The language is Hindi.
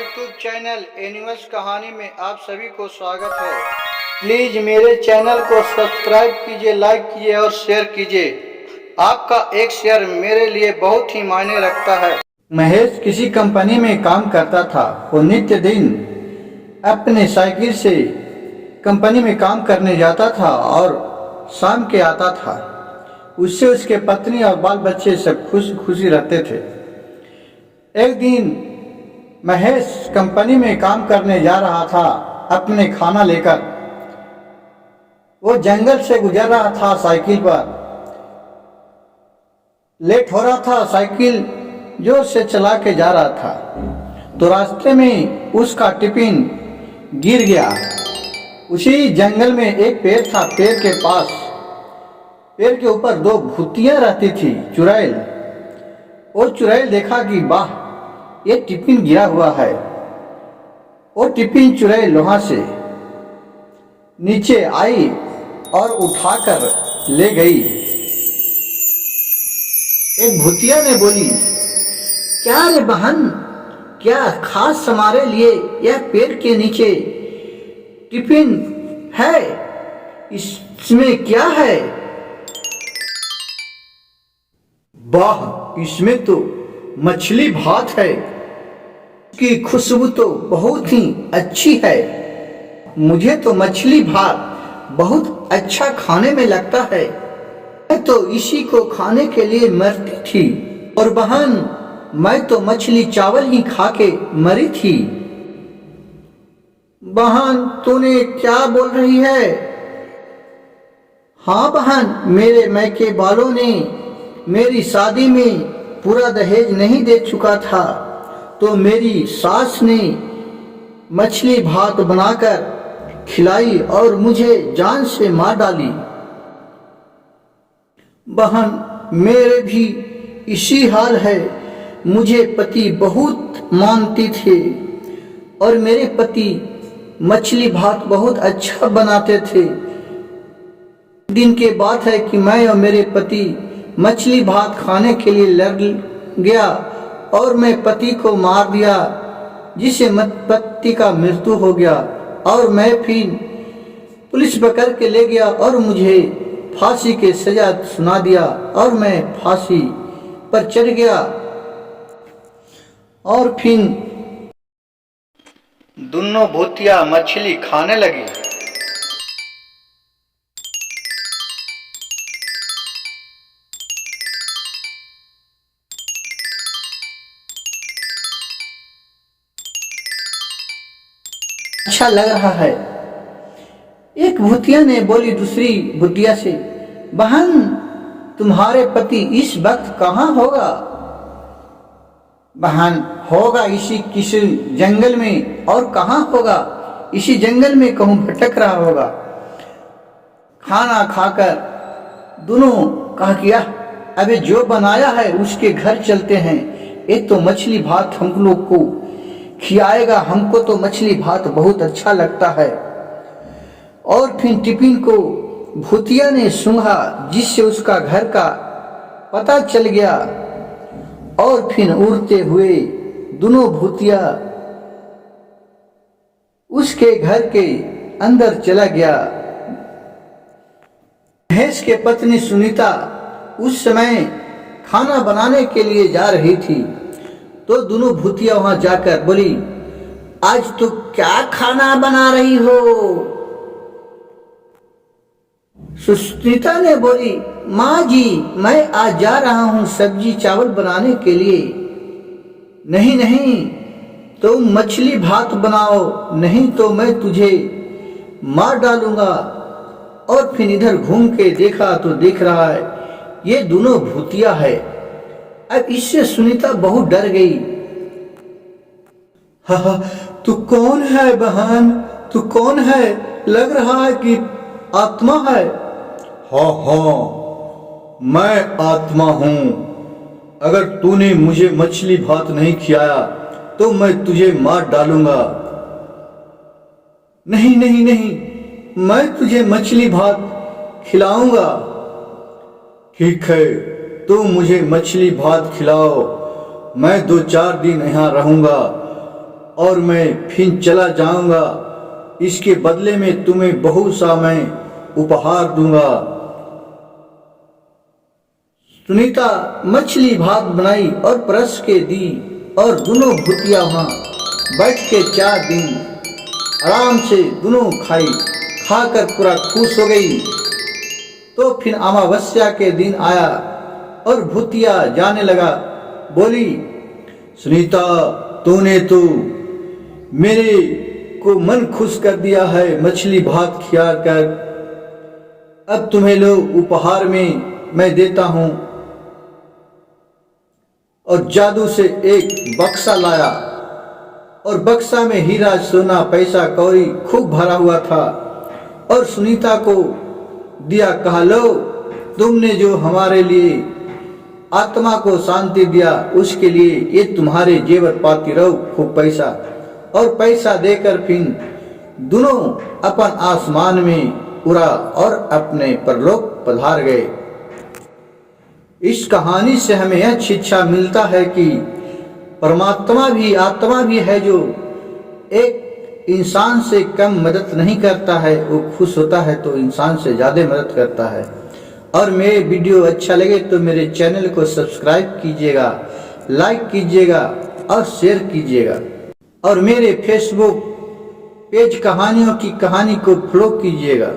यूट्यूब चैनल एनिमल्स कहानी में आप सभी को स्वागत है। प्लीज मेरे चैनल को सब्सक्राइब कीजिए, लाइक कीजिए और शेयर कीजिए। आपका एक शेयर मेरे लिए बहुत ही मायने रखता है। महेश किसी कंपनी में काम करता था। वो नित्य दिन अपने साइकिल से कंपनी में काम करने जाता था और शाम के आता था। उससे उसके पत्नी और बाल बच्चे सब खुश खुशी रहते थे। एक दिन महेश कंपनी में काम करने जा रहा था अपने खाना लेकर। वो जंगल से गुजर रहा था साइकिल पर। लेट हो रहा था, साइकिल जोर से चला के जा रहा था तो रास्ते में उसका टिफिन गिर गया। उसी जंगल में एक पेड़ था। पेड़ के पास, पेड़ के ऊपर दो भूतियां रहती थी, चुड़ैल। वो चुड़ैल देखा कि वाह, ये टिफिन गिरा हुआ है। वो टिफिन चुड़ैल वहां से नीचे आई और उठाकर ले गई। एक भूतिया ने बोली, क्या रे बहन, क्या खास हमारे लिए यह पेड़ के नीचे टिफिन है? इसमें क्या है? वाह, इसमें तो मछली भात है। की खुशबू तो बहुत ही अच्छी है। मुझे तो मछली भात बहुत अच्छा खाने में लगता है। मैं तो इसी को खाने के लिए मरती थी। और बहन, मैं तो मछली चावल ही खा के मरी थी। बहन, तूने क्या बोल रही है? हाँ बहन, मेरे मैके वालों ने मेरी शादी में पूरा दहेज नहीं दे चुका था तो मेरी सास ने मछली भात बनाकर खिलाई और मुझे जान से मार डाली। बहन, मेरे भी इसी हाल है। मुझे पति बहुत मानती थे और मेरे पति मछली भात बहुत अच्छा बनाते थे। दिन की बात है कि मैं और मेरे पति मछली भात खाने के लिए लड़ गया और मैं पति को मार दिया, जिससे पति का मृत्यु हो गया। और मैं फिर पुलिस पकड़ के ले गया और मुझे फांसी की सजा सुना दिया और मैं फांसी पर चढ़ गया। और फिर दोनों भूतिया मछली खाने लगी। अच्छा लग रहा है। एक भूतिया ने बोली दूसरी भूतिया से, बहन, तुम्हारे पति इस वक्त कहाँ होगा? बहन, होगा इसी किसी जंगल में। और कहाँ होगा? इसी जंगल में कहूँ भटक रहा होगा। खाना खाकर दोनों कहा किया, अबे जो बनाया है उसके घर चलते हैं। एक तो मछली भात हम लोग को खिलाएगा। हमको तो मछली भात बहुत अच्छा लगता है। और फिर टिफिन को भूतिया ने सूंघा, जिससे उसका घर का पता चल गया। और फिर उड़ते हुए दोनों भूतिया उसके घर के अंदर चला गया। महेश के पत्नी सुनीता उस समय खाना बनाने के लिए जा रही थी तो दोनों भूतिया वहां जाकर बोली, आज तो क्या खाना बना रही हो? सुनीता ने बोली, माँ जी, मैं आज जा रहा हूँ सब्जी चावल बनाने के लिए। नहीं नहीं, तुम मछली भात बनाओ, नहीं तो मैं तुझे मार डालूंगा। और फिर इधर घूम के देखा तो देख रहा है ये दोनों भूतिया है। अब इससे सुनीता बहुत डर गई। हा, तू कौन है बहन? तू कौन है? लग रहा है कि आत्मा है। हाँ हाँ, मैं आत्मा हूँ। अगर तूने मुझे मछली भात नहीं खिलाया तो मैं तुझे मार डालूंगा। नहीं नहीं नहीं, मैं तुझे मछली भात खिलाऊंगा। ठीक है, तुम मुझे मछली भात खिलाओ, मैं 2-4 दिन यहाँ रहूंगा और मैं फिर चला जाऊंगा। इसके बदले में तुम्हें बहुत सा मैं उपहार दूंगा। सुनीता मछली भात बनाई और परस के दी और दोनों भूतिया वहां बैठ के 4 दिन आराम से दोनों खाकर पूरा खुश हो गई। तो फिर अमावस्या के दिन आया और भूतिया जाने लगा। बोली, सुनीता तूने तो मेरे को मन खुश कर दिया है मछली भात खिला कर। अब तुम्हें लो उपहार में मैं देता हूं। और जादू से एक बक्सा लाया और बक्सा में हीरा सोना पैसा कौड़ी खूब भरा हुआ था और सुनीता को दिया। कहा, लो तुमने जो हमारे लिए आत्मा को शांति दिया उसके लिए ये तुम्हारे जेवर पाती रहो खूब पैसा। और पैसा देकर फिर दोनों अपन आसमान में उड़ा और अपने परलोक पधार गए। इस कहानी से हमें यह शिक्षा मिलता है कि परमात्मा भी आत्मा भी है जो एक इंसान से कम मदद नहीं करता है। वो खुश होता है तो इंसान से ज़्यादा मदद करता है। और मेरे वीडियो अच्छा लगे तो मेरे चैनल को सब्सक्राइब कीजिएगा, लाइक कीजिएगा और शेयर कीजिएगा। और मेरे फेसबुक पेज कहानियों की कहानी को फॉलो कीजिएगा।